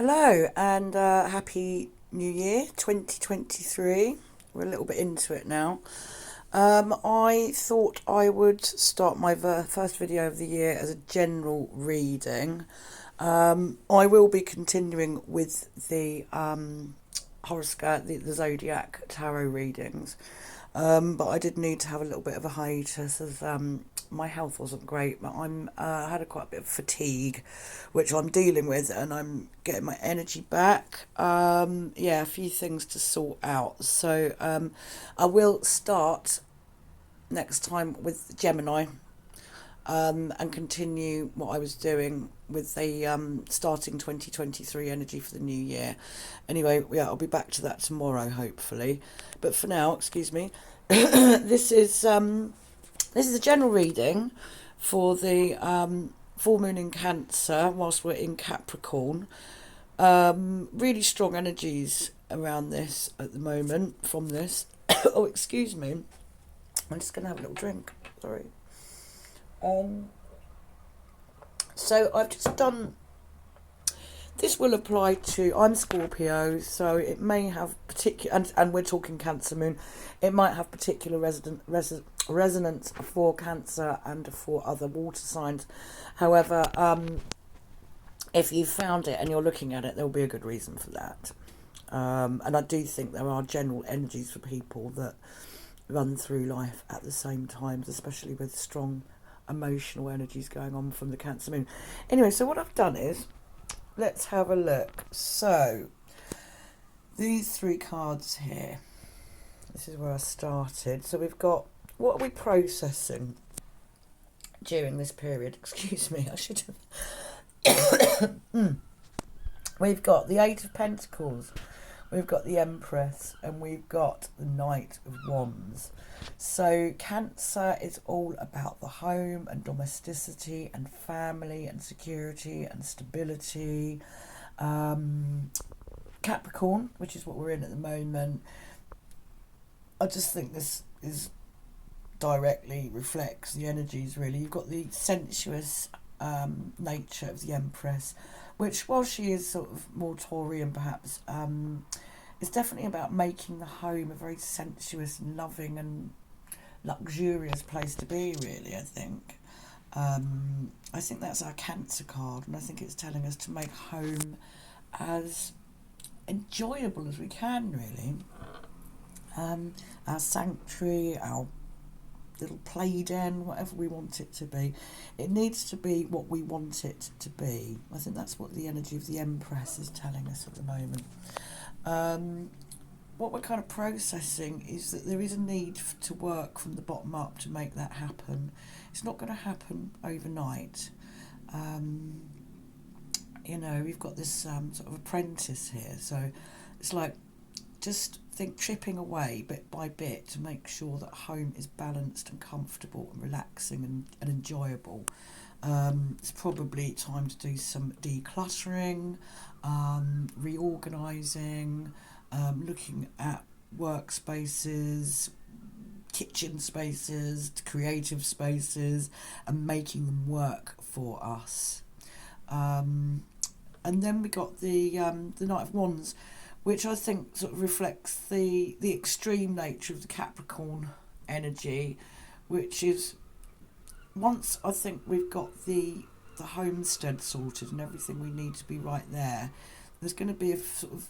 Hello and happy New Year 2023. We're a little bit into it now. I thought I would start my first video of the year as a general reading. I will be continuing with the horoscope, the zodiac tarot readings. But I did need to have a little bit of a hiatus as my health wasn't great, but I had quite a bit of fatigue, which I'm dealing with, and I'm getting my energy back. A few things to sort out. So I will start next time with Gemini, and continue what I was doing with the starting 2023 energy for the new year. Anyway, yeah, I'll be back to that tomorrow, hopefully. But for now, excuse me, this is a general reading for the full moon in Cancer whilst we're in Capricorn. Really strong energies around this at the moment from this. Oh, excuse me. I'm just going to have a little drink. Sorry. So I've just done. This will apply to. I'm Scorpio, so it may have particular, and we're talking Cancer moon. It might have particular resonance for Cancer and for other water signs. However, if you found it and you're looking at it, there will be a good reason for that. And I do think there are general energies for people that run through life at the same times, especially with strong emotional energies going on from the Cancer moon. Anyway, so what I've done is, let's have a look. So these three cards here, this is where I started. So we've got, what are we processing during this period? Excuse me, I should have. We've got the Eight of Pentacles, we've got the Empress, and we've got the Knight of Wands. So Cancer is all about the home and domesticity and family and security and stability. Capricorn, which is what we're in at the moment, I just think this is directly reflects the energies, really. You've got the sensuous nature of the Empress, which, while she is sort of more Taurian perhaps, it's definitely about making the home a very sensuous and loving and luxurious place to be, really, I think. I think that's our Cancer card, and I think it's telling us to make home as enjoyable as we can, really. Our sanctuary, our little play den, whatever we want it to be. It needs to be what we want it to be. I think that's what the energy of the Empress is telling us at the moment. What we're kind of processing is that there is a need to work from the bottom up to make that happen. It's not going to happen overnight. We've got this sort of apprentice here, so it's like just chipping away bit by bit to make sure that home is balanced and comfortable and relaxing and enjoyable. It's probably time to do some decluttering, reorganising, looking at workspaces, kitchen spaces, creative spaces, and making them work for us. And then we got the Knight of Wands, which I think sort of reflects the extreme nature of the Capricorn energy, which is, once I think we've got the homestead sorted and everything we need to be right there, there's going to be a sort of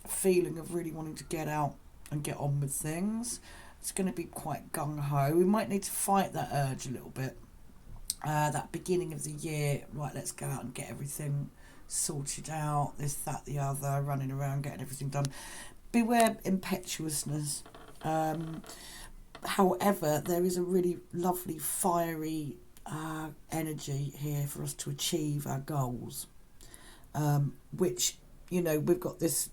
feeling of really wanting to get out and get on with things. It's going to be quite gung-ho. We might need to fight that urge a little bit. That beginning of the year, right, let's go out and get everything sorted out, this, that, the other, running around getting everything done. Beware impetuousness. However, there is a really lovely fiery energy here for us to achieve our goals, which, we've got this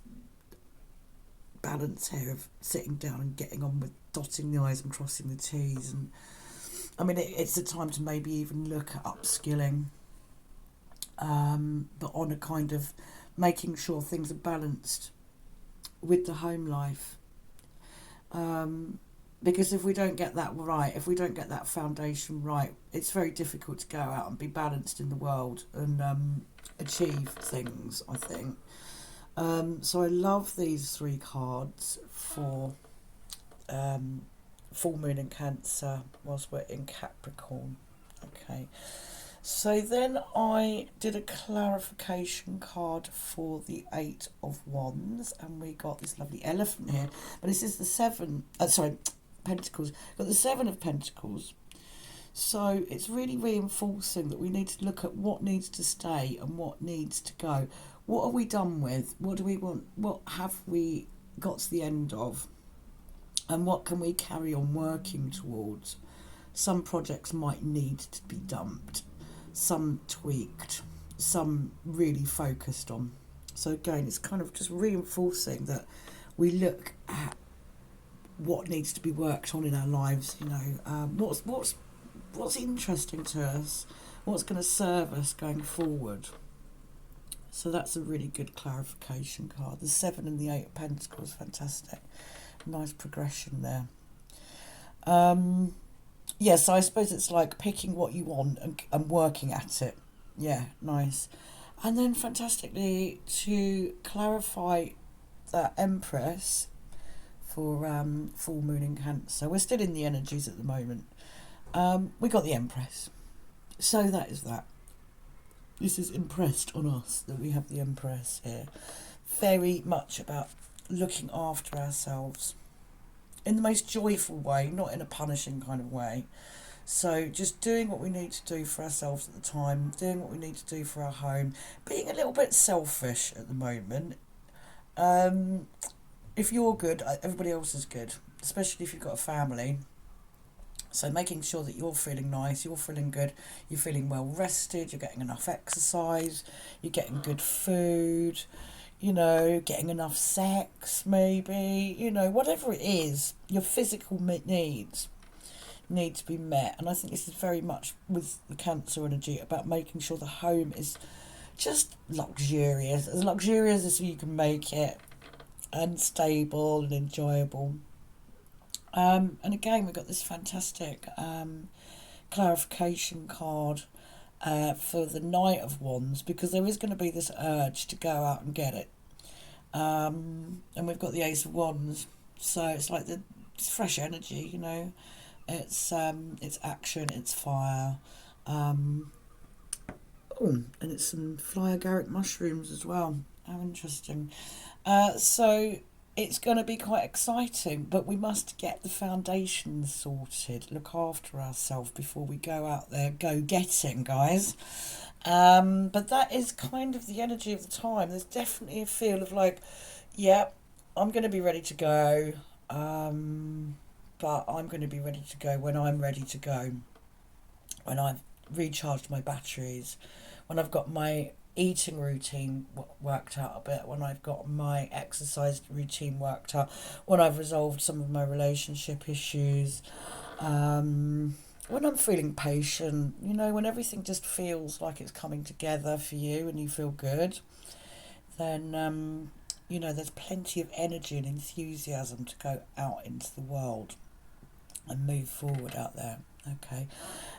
balance here of sitting down and getting on with dotting the I's and crossing the T's. And I mean, it's a time to maybe even look at upskilling, but on a kind of making sure things are balanced with the home life. Because if we don't get that right, if we don't get that foundation right, it's very difficult to go out and be balanced in the world and achieve things, I think. So I love these 3 cards for full moon in Cancer whilst we're in Capricorn. Okay. So then I did a clarification card for the 8 of Wands, and we got this lovely elephant here. But this is the Pentacles. Got the 7 of Pentacles. So it's really reinforcing that we need to look at what needs to stay and what needs to go. What are we done with? What do we want? What have we got to the end of? And what can we carry on working towards? Some projects might need to be dumped, some tweaked, some really focused on. So again, it's kind of just reinforcing that we look at what needs to be worked on in our lives. You know, what's interesting to us, what's going to serve us going forward. So that's a really good clarification card. The 7 and the 8 of Pentacles, fantastic. Nice progression there. Yes, I suppose it's like picking what you want and working at it. Yeah, nice. And then fantastically to clarify that Empress for full moon in Cancer. We're still in the energies at the moment. We got the Empress. So that is that. This is impressed on us that we have the Empress here. Very much about looking after ourselves in the most joyful way, not in a punishing kind of way. So just doing what we need to do for ourselves at the time, doing what we need to do for our home, being a little bit selfish at the moment. If you're good, everybody else is good, especially if you've got a family. So making sure that you're feeling nice, you're feeling good, you're feeling well rested, you're getting enough exercise, you're getting good food, you know, getting enough sex maybe, you know, whatever it is, your physical needs need to be met. And I think this is very much with the Cancer energy about making sure the home is just luxurious as you can make it, and stable and enjoyable. And again, we've got this fantastic clarification card for the Knight of Wands, because there is going to be this urge to go out and get it. And we've got the Ace of Wands, so it's like it's fresh energy, you know. It's action, it's fire. And it's some fly agaric mushrooms as well. How interesting. So it's going to be quite exciting, but we must get the foundations sorted, look after ourselves before we go out there, go getting, guys. But that is kind of the energy of the time. There's definitely a feel of like, yeah, I'm going to be ready to go, but I'm going to be ready to go when I'm ready to go, when I've recharged my batteries, when I've got my eating routine worked out a bit, when I've got my exercise routine worked out, when I've resolved some of my relationship issues, when I'm feeling patient, you know, when everything just feels like it's coming together for you and you feel good, then you know, there's plenty of energy and enthusiasm to go out into the world and move forward out there. Okay.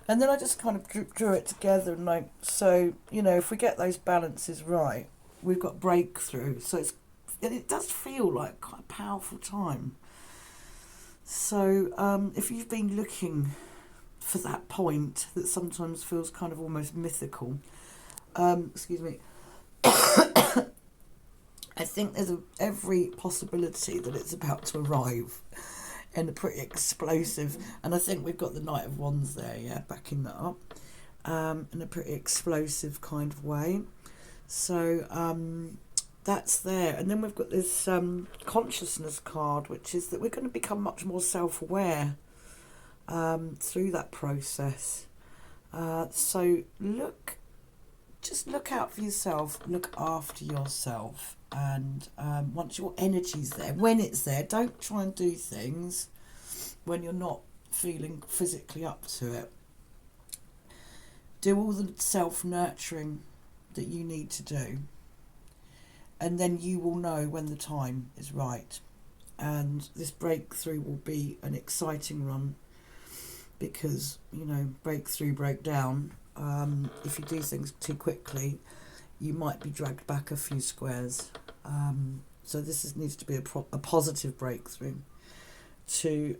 And then I just kind of drew it together, and like, so, you know, if we get those balances right, we've got breakthrough. So it does feel like quite a powerful time. So if you've been looking for that point that sometimes feels kind of almost mythical, excuse me, I think there's every possibility that it's about to arrive. And a pretty explosive, and I think we've got the Knight of Wands there, yeah, backing that up, in a pretty explosive kind of way. So that's there. And then we've got this consciousness card, which is that we're going to become much more self-aware through that process. So just look out for yourself, look after yourself. And once your energy's there, when it's there, don't try and do things when you're not feeling physically up to it. Do all the self-nurturing that you need to do, and then you will know when the time is right. and this breakthrough will be an exciting run because, you know, breakthrough, breakdown. If you do things too quickly, you might be dragged back a few squares. So this needs to be a positive breakthrough to,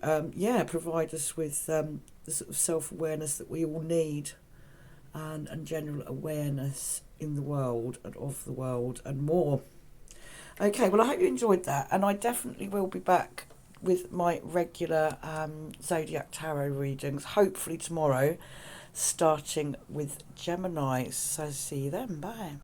provide us with the sort of self-awareness that we all need, and general awareness in the world and of the world and more. Okay, well, I hope you enjoyed that, and I definitely will be back with my regular Zodiac Tarot readings, hopefully tomorrow, starting with Gemini. So see you then. Bye.